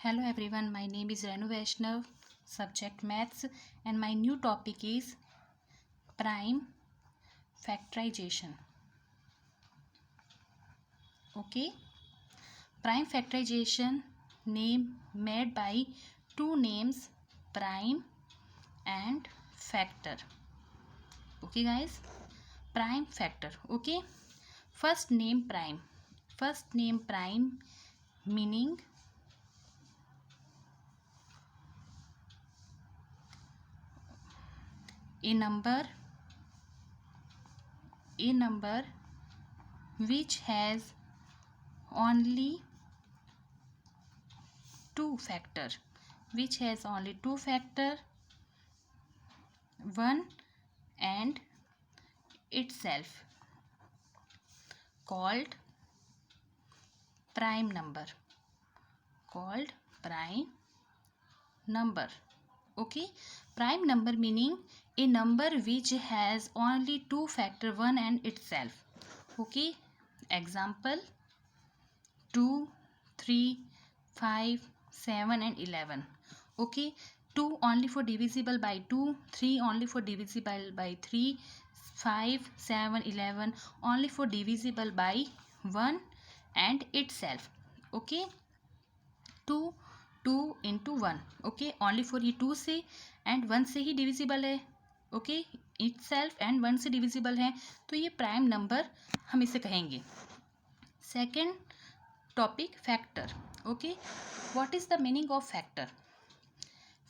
Hello everyone, my name is Renu Vaishnav, subject maths, and my new topic is prime factorization. Okay, prime factorization name made by two names prime and factor. Okay guys, prime factor. Okay, first name prime meaning a number which has only two factor, 1 and itself, called prime number. Okay, prime number meaning a number which has only two factor, 1 and itself. Okay, example 2, 3, 5, 7 and 11. Okay, 2 only for divisible by 2, 3 only for divisible by 3, 5, 7, 11 only for divisible by 1 and itself. Okay, 2 2 into 1. Okay, only for ये 2 से and 1 से ही divisible है. Okay, itself and 1 से divisible है, तो ये prime number हम इसे कहेंगे. Second topic factor. Okay, what is the meaning of factor?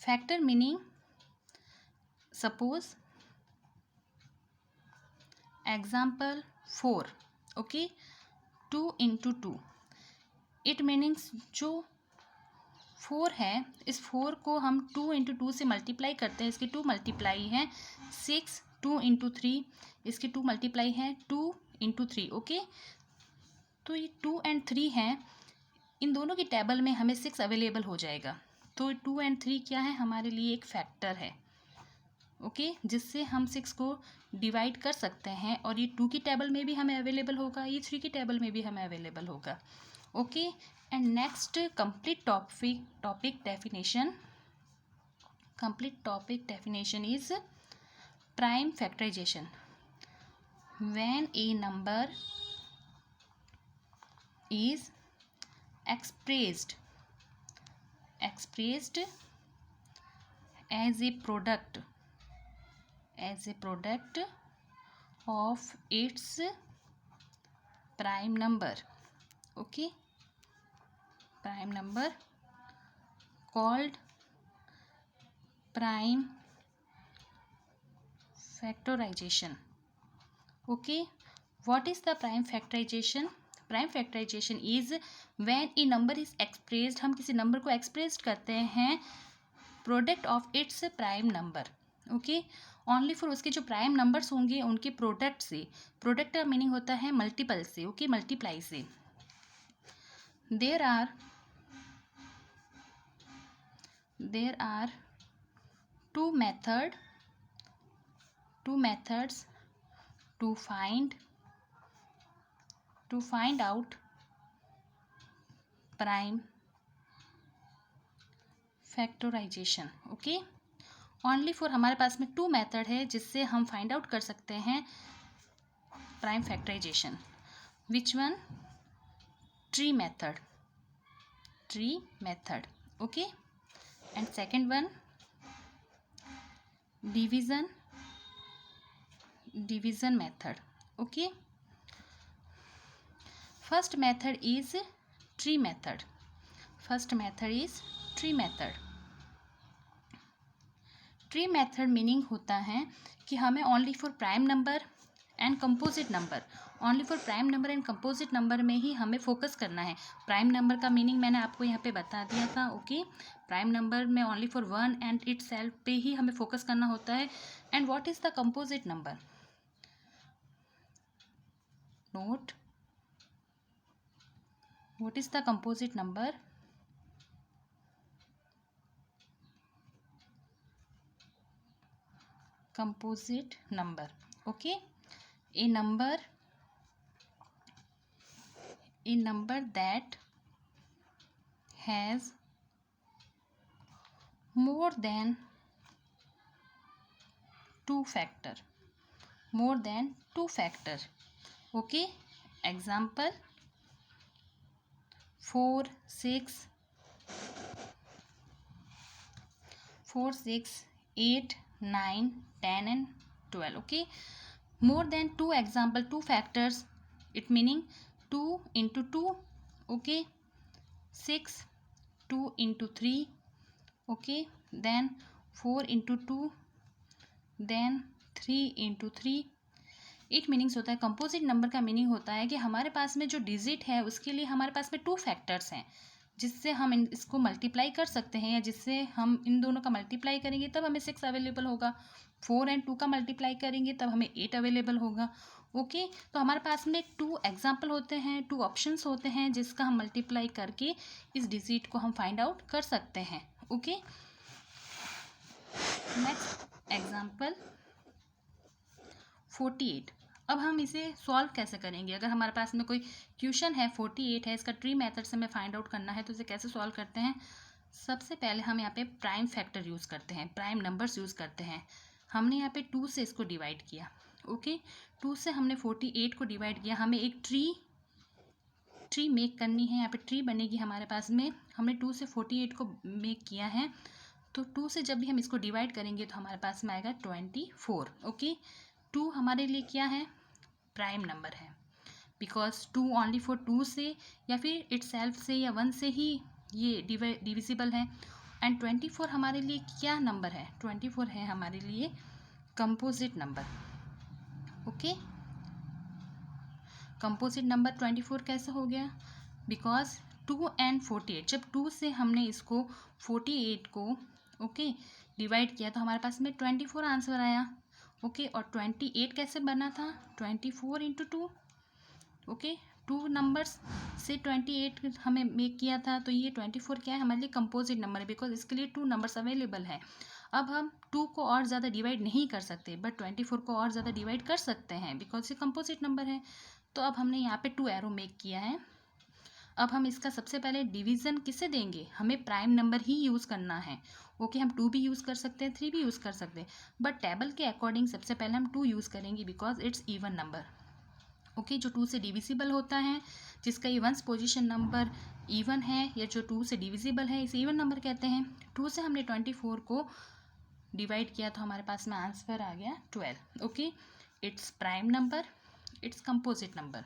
Factor meaning, suppose example 4. Okay, 2 into 2. It meanings जो 4 है, इस 4 को हम 2 into 2 से मल्टीप्लाई करते हैं. इसके 2 मल्टीप्लाई हैं 6. 2 into 3, इसके 2 मल्टीप्लाई हैं 2 into 3. ओके, तो ये 2 and 3 हैं, इन दोनों की टेबल में हमें 6 अवेलेबल हो जाएगा. तो 2 and 3 क्या है, हमारे लिए एक फैक्टर है. ओके, जिससे हम 6 को डिवाइड कर सकते हैं, और ये 2 की टेबल में भी हमें अवेलेबल होगा, ये 3 की टेबल में भी हमें अवेलेबल होगा. Okay, and next complete topic definition is prime factorization. When a number is expressed as a product of its prime number. Okay, prime number called prime factorization. Okay, what is the prime factorization? Prime factorization is when a number is expressed, हम किसी number को express करते हैं product of its prime number. Okay, only for उसके जो prime numbers होंगे उनके product से. प्रोडक्ट का मीनिंग होता है मल्टीपल से. ओके, मल्टीप्लाई से. there are two methods to find out prime factorization. Okay, only for हमारे पास में 2 मेथड है जिससे हम फाइंड आउट कर सकते हैं prime factorisation. Which one? Tree method. Okay, and second one division method. Okay, first method is tree method. Tree method meaning होता है कि हमें only for prime number and composite number में ही हमें फोकस करना है. प्राइम नंबर का मीनिंग मैंने आपको यहाँ पे बता दिया था. ओके, प्राइम नंबर में only for 1 and it self पे ही हमें फोकस करना होता है. And what is the composite number? Note, what is the composite number? Composite number. Okay, a number that has more than two factor, more than two factor. Okay, example 4 6 4 6 8 9 10 and 12. Okay, more than two, example two factors, it meaning 2 into 2. Okay, 6 2 into 3. Okay, then 4 into 2, then 3 into 3. It meanings होता है। Composite number का meaning होता है कि हमारे पास में जो digit है उसके लिए हमारे पास में टू फैक्टर्स हैं जिससे हम इसको मल्टीप्लाई कर सकते हैं, या जिससे हम इन दोनों का मल्टीप्लाई करेंगे तब हमें 6 अवेलेबल होगा, 4 एंड 2 का मल्टीप्लाई करेंगे तब हमें 8 अवेलेबल होगा। ओके, तो हमारे पास में टू एग्जाम्पल होते हैं, टू ऑप्शंस होते हैं जिसका हम मल्टीप्लाई करके इस डिजिट को हम फाइंड आउट कर सकते हैं। Okay, next example 48। अब हम इसे सॉल्व कैसे करेंगे? अगर हमारे पास में कोई क्वेश्चन है 48 है, इसका ट्री मेथड से हमें फाइंड आउट करना है, तो इसे कैसे सॉल्व करते हैं? सबसे पहले हम यहाँ पे प्राइम फैक्टर यूज़ करते हैं, प्राइम नंबर्स यूज़ करते हैं। हमने यहाँ पे 2 से इसको डिवाइड किया। ओके, 2 से हमने 48 को डिवाइड किया। हमें एक ट्री मेक करनी है, यहाँ पे ट्री बनेगी हमारे पास में। हमने 2 से 48 को मेक किया है, तो 2 से जब भी हम इसको डिवाइड करेंगे तो हमारे पास में आएगा 24। ओके, 2 हमारे लिए क्या है? प्राइम नंबर है, बिकॉज 2 ओनली फॉर 2 से या फिर इटसेल्फ से या 1 से ही ये डिविजिबल है। एंड 24 हमारे लिए क्या नंबर है? 24 है हमारे लिए composite number. Okay, composite number 24 कैसे हो गया? बिकॉज 2 एंड 48, जब 2 से हमने इसको 48 को ओके डिवाइड किया तो हमारे पास में 24 आंसर आया। ओके, और 28 कैसे बना था? 24 इंटू 2। ओके, 2 नंबर्स से 28 हमें मेक किया था, तो ये 24 क्या है? हमारे लिए कंपोजिट नंबर है, बिकॉज इसके लिए 2 नंबर्स अवेलेबल है। अब हम 2 को और ज़्यादा डिवाइड नहीं कर सकते, बट 24 को और ज़्यादा डिवाइड कर सकते हैं बिकॉज ये कंपोजिट नंबर है। तो अब हमने यहाँ पे 2 एरो मेक किया है। अब हम इसका सबसे पहले डिवीज़न किसे देंगे? हमें प्राइम नंबर ही यूज़ करना है। ओके, हम 2 भी यूज़ कर सकते हैं, 3 भी यूज़ कर सकते हैं, बट टेबल के अकॉर्डिंग सबसे पहले हम 2 यूज़ करेंगे because it's even number. Okay, जो 2 से डिविजिबल होता है, जिसका ये वंस पोजीशन नंबर इवन है, या जो 2 से डिविजिबल है, इसे इवन नंबर कहते हैं। 2 से हमने 24 को डिवाइड किया तो हमारे पास में आंसर आ गया 12। Okay, it's prime number, it's composite number.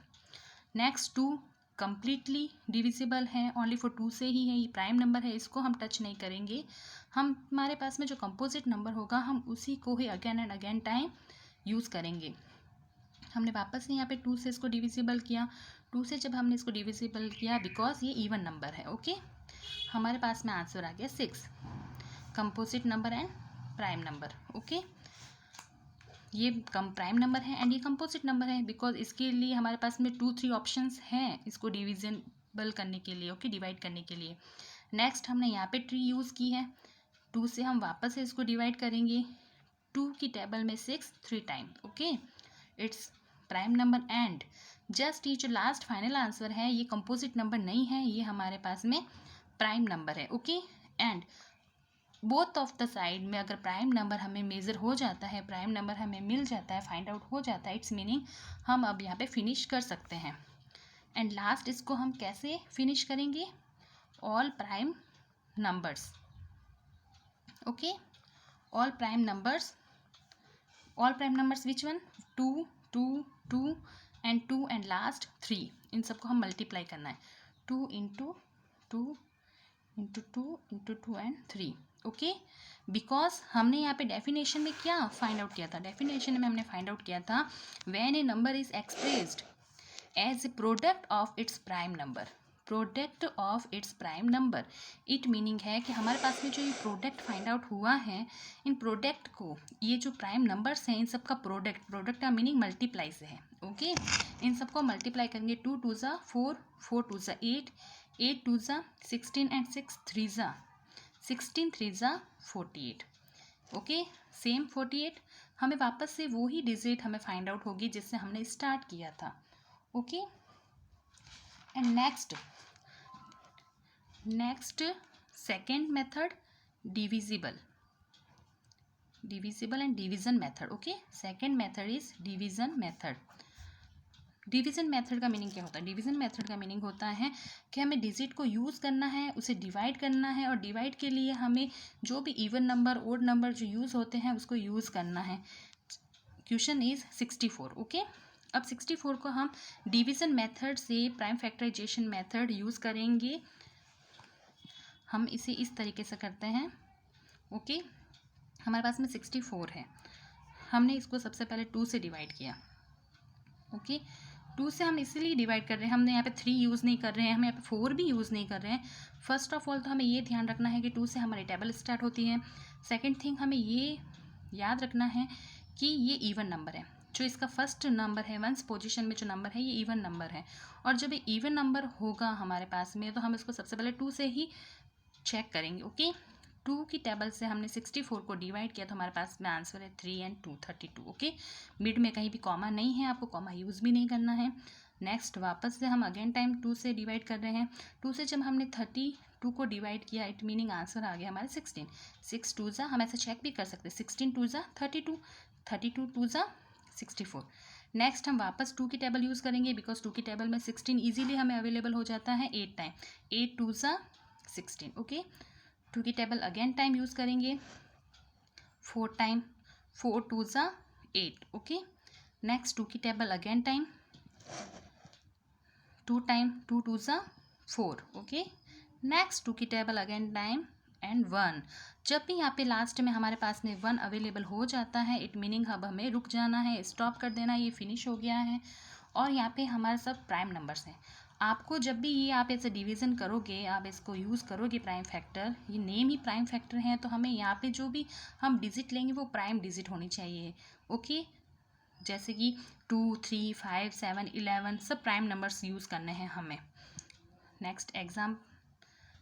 Next 2 completely divisible है, ओनली फॉर 2 से ही है, ये प्राइम नंबर है, इसको हम टच नहीं करेंगे। हम हमारे पास में जो कंपोजिट नंबर होगा हम उसी को ही again and again time use करेंगे। हमने वापस से यहाँ पे 2 से इसको डिविजिबल किया। 2 से जब हमने इसको डिविजिबल किया, बिकॉज ये इवन नंबर है। ओके, हमारे पास में आंसर आ गया 6, composite number and prime number. Okay, ये कम प्राइम नंबर है एंड ये कंपोजिट नंबर है, बिकॉज इसके लिए हमारे पास में 2-3 ऑप्शंस हैं इसको डिविजिबल करने के लिए। ओके, डिवाइड करने के लिए। नेक्स्ट हमने यहाँ पे ट्री यूज़ की है। 2 से हम वापस से इसको डिवाइड करेंगे। 2 की टेबल में 6 3 time. Okay, it's prime number and just ये जो लास्ट फाइनल आंसर है ये कंपोजिट नंबर नहीं है, ये हमारे पास में प्राइम नंबर है। Okay, and both of the side में अगर प्राइम नंबर हमें मेज़र हो जाता है, प्राइम नंबर हमें मिल जाता है, फाइंड आउट हो जाता है, इट्स मीनिंग हम अब यहाँ पे फिनिश कर सकते हैं। एंड लास्ट इसको हम कैसे फिनिश करेंगे? All prime numbers. Okay, all prime numbers which one? 2 2 2 and 2 and last 3, इन सबको हम मल्टीप्लाई करना है। 2 into 2 into 2 into 2 and 3। Okay, because हमने यहाँ पे डेफिनेशन में क्या फाइंड आउट किया था? डेफिनेशन में हमने फाइंड आउट किया था when a number is expressed as a product of its prime number, product of its prime number. It meaning है कि हमारे पास में जो ये प्रोडक्ट फाइंड आउट हुआ है, इन प्रोडक्ट को, ये जो प्राइम नंबर्स हैं इन सब का प्रोडक्ट का मीनिंग मल्टीप्लाई से है। ओके, इन सबको मल्टीप्लाई करेंगे। 2 2 ज़ा 4, 4 2 ज़ा 8, 8 2 ज़ा 16 एंड 6 3 ज़ा 16, 3 ज़ा 48। ओके, सेम 48 हमें वापस से वो ही डिजिट हमें फाइंड आउट होगी जिससे हमने स्टार्ट किया था। Okay, and next second method, divisible and division method. Okay, second method is division method. Division method का मीनिंग क्या होता है? डिवीज़न मेथड का मीनिंग होता है कि हमें डिजिट को यूज़ करना है, उसे डिवाइड करना है, और डिवाइड के लिए हमें जो भी इवन नंबर ओड नंबर जो यूज़ होते हैं उसको यूज़ करना है. Question is 64. ओके, अब 64 को हम डिवीज़न मेथड से प्राइम फैक्टराइजेशन मेथड यूज़ करेंगे. हम इसे इस तरीके से करते हैं. ओके, हमारे पास में 64 है. हमने इसको सबसे पहले 2 से डिवाइड किया. ओके, 2 से हम इसीलिए डिवाइड कर रहे हैं, हमने यहाँ पे 3 यूज़ नहीं कर रहे हैं, हम यहाँ पे 4 भी यूज़ नहीं कर रहे हैं. फर्स्ट ऑफ ऑल तो हमें ये ध्यान रखना है कि 2 से हमारी टेबल स्टार्ट होती है. सेकंड थिंग, हमें ये याद रखना है कि ये इवन नंबर है. जो इसका फर्स्ट नंबर है, वंस पोजीशन में जो नंबर है, ये इवन नंबर है. और जब ये इवन नंबर होगा हमारे पास में, तो हम इसको सबसे पहले 2 से ही चेक करेंगे. ओके, 2 की टेबल से हमने 64 को डिवाइड किया, तो हमारे पास में आंसर है 3 and 2 32. ओके, मिड में कहीं भी कॉमा नहीं है, आपको कॉमा यूज़ भी नहीं करना है. नेक्स्ट, वापस से हम अगेन टाइम 2 से डिवाइड कर रहे हैं. 2 से जब हमने 32 को डिवाइड किया, इट मीनिंग आंसर आ गया हमारे 16. 6 2 हम ऐसे चेक भी कर सकते हैं. 16 2 32, 32 2 64. नेक्स्ट, हम वापस 2 की टेबल यूज़ करेंगे, बिकॉज 2 की टेबल में 16 ईजिली हमें अवेलेबल हो जाता है 8 टाइम. 8 2 16. ओके, 2 की टेबल अगेन टाइम यूज़ करेंगे 4 टाइम. 4 2 8. ओके, नेक्स्ट 2 की table again time 2 time. 2 2 4. Okay, next 2 की टेबल अगेन टाइम एंड 1. जब भी यहाँ पे लास्ट में हमारे पास में 1 अवेलेबल हो जाता है, इट मीनिंग अब हमें रुक जाना है, स्टॉप कर देना, ये फिनिश हो गया है. और यहाँ पे हमारे सब प्राइम नंबर्स हैं. आपको जब भी ये आप ऐसे डिवीज़न करोगे, आप इसको यूज़ करोगे प्राइम फैक्टर, ये नेम ही प्राइम फैक्टर है, तो हमें यहाँ पे जो भी हम डिजिट लेंगे वो प्राइम डिजिट होनी चाहिए. ओके, जैसे कि 2 3 5 7 11 सब प्राइम नंबर्स यूज़ करने हैं हमें. Next exam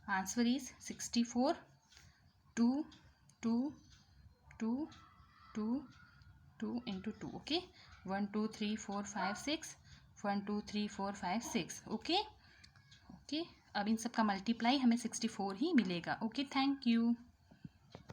answer is 64 2 2 2 2 2 into 2. Okay, 1 2 3 4 5 6 1 2 3 4 5 6. Okay okay, अब इन सब का मल्टीप्लाई हमें 64 ही मिलेगा. Okay, thank you.